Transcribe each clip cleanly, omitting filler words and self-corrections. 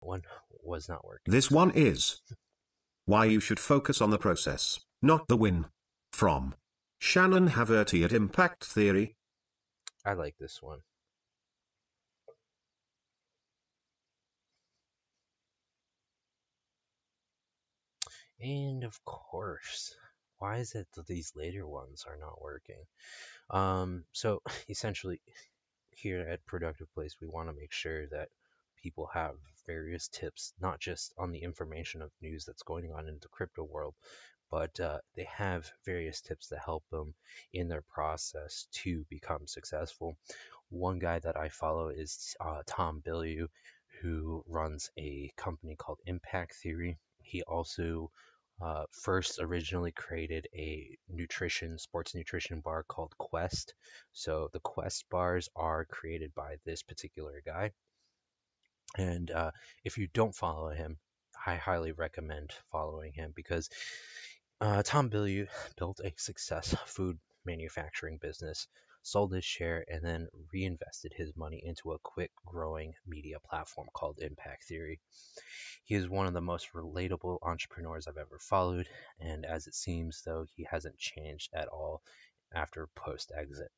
one was not working. This one is why you should focus on the process, not the win. From Shannon Haverty at Impact Theory. I like this one. And of course, why is it that these later ones are not working? So essentially, here at ProductivePlace, we want to make sure that people have various tips, not just on the information of news that's going on in the crypto world, but they have various tips to help them in their process to become successful. One guy that I follow is Tom Bilyu, who runs a company called Impact Theory. He also first originally created a sports nutrition bar called Quest. So the Quest bars are created by this particular guy. And if you don't follow him, I highly recommend following him because Tom Bilyu built a success food manufacturing business, sold his share, and then reinvested his money into a quick growing media platform called Impact Theory. He is one of the most relatable entrepreneurs I've ever followed, and as it seems, though, he hasn't changed at all after post exit.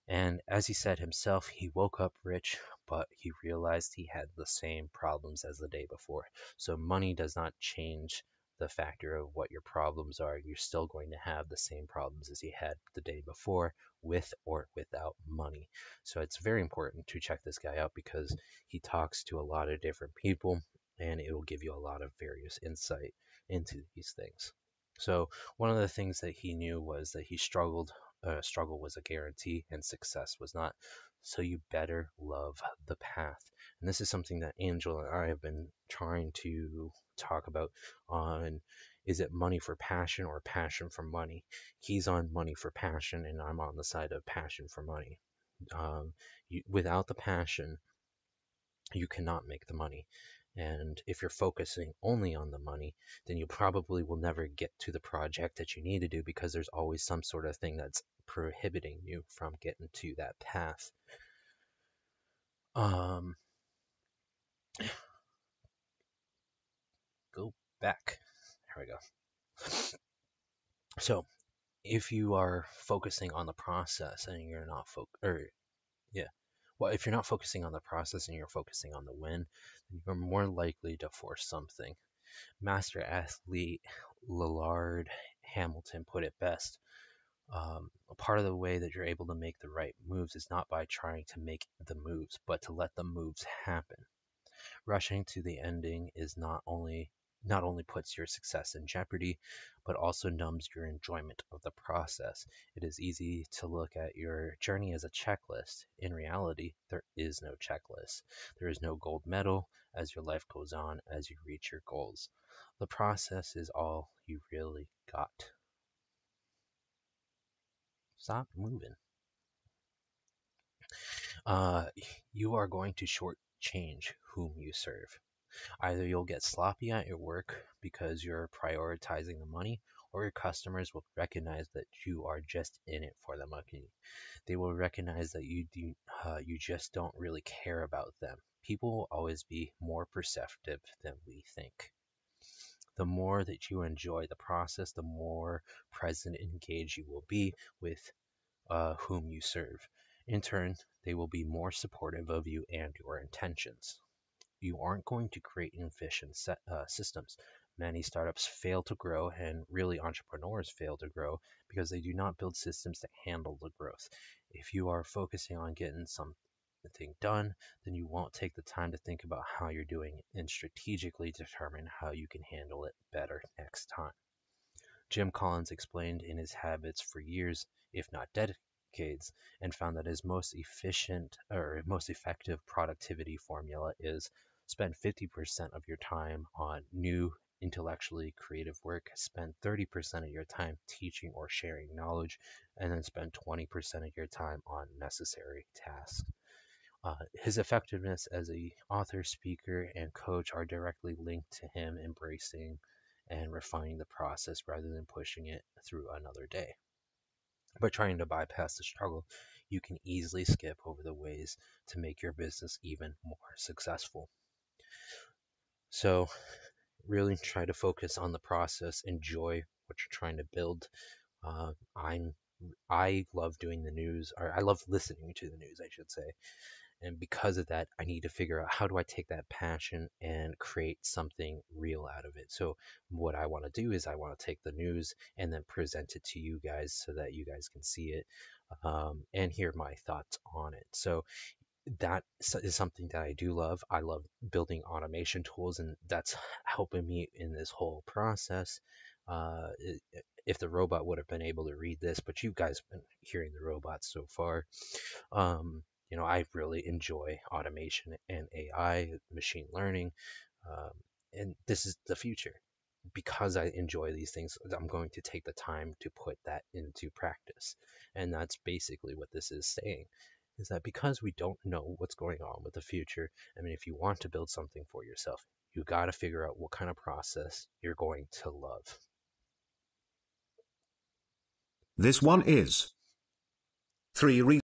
And as he said himself, he woke up rich, but he realized he had the same problems as the day before. So money does not change the factor of what your problems are. You're still going to have the same problems as you had the day before, with or without money. So it's very important to check this guy out because he talks to a lot of different people and it will give you a lot of various insight into these things. So one of the things that he knew was that he struggled. Struggle was a guarantee and success was not. So you better love the path. And this is something that Angel and I have been trying to talk about on, is it money for passion or passion for money? He's on money for passion and I'm on the side of passion for money. Without the passion, you cannot make the money. And if you're focusing only on the money, then you probably will never get to the project that you need to do because there's always some sort of thing that's prohibiting you from getting to that path. Go back. There we go. So if you are focusing on the process and you're not if you're not focusing on the process and you're focusing on the win, then you're more likely to force something. Master athlete Lillard Hamilton put it best. A part of the way that you're able to make the right moves is not by trying to make the moves, but to let the moves happen. Rushing to the ending is not only puts your success in jeopardy, but also numbs your enjoyment of the process. It is easy to look at your journey as a checklist. In reality, there is no checklist. There is no gold medal as your life goes on as you reach your goals. The process is all you really got. Stop moving. You are going to shortchange whom you serve. Either you'll get sloppy at your work because you're prioritizing the money, or your customers will recognize that you are just in it for the money. They will recognize that you just don't really care about them. People will always be more perceptive than we think. The more that you enjoy the process, the more present and engaged you will be with whom you serve. In turn, they will be more supportive of you and your intentions. You aren't going to create inefficient systems. Many startups fail to grow, and really entrepreneurs fail to grow because they do not build systems that handle the growth. If you are focusing on getting something done, then you won't take the time to think about how you're doing it and strategically determine how you can handle it better next time. Jim Collins explained in his habits for years, if not decades, and found that his most effective productivity formula is spend 50% of your time on new intellectually creative work, spend 30% of your time teaching or sharing knowledge, and then spend 20% of your time on necessary tasks. His effectiveness as a author, speaker, and coach are directly linked to him embracing and refining the process rather than pushing it through another day. By trying to bypass the struggle, you can easily skip over the ways to make your business even more successful. So really try to focus on the process, enjoy what you're trying to build. Uh, I'm I love doing the news, or I love listening to the news, I should say. And because of that, I need to figure out how do I take that passion and create something real out of it. So what I want to do is I want to take the news and then present it to you guys so that you guys can see it, and hear my thoughts on it. So that is something that I do love. I love building automation tools, and that's helping me in this whole process. If the robot would have been able to read this, but you guys have been hearing the robots so far. I really enjoy automation and AI, machine learning, um, and this is the future. Because I enjoy these things, I'm going to take the time to put that into practice. And that's basically what this is saying, is that because we don't know what's going on with the future, I mean, if you want to build something for yourself, you got to figure out what kind of process you're going to love. This one is 3 reasons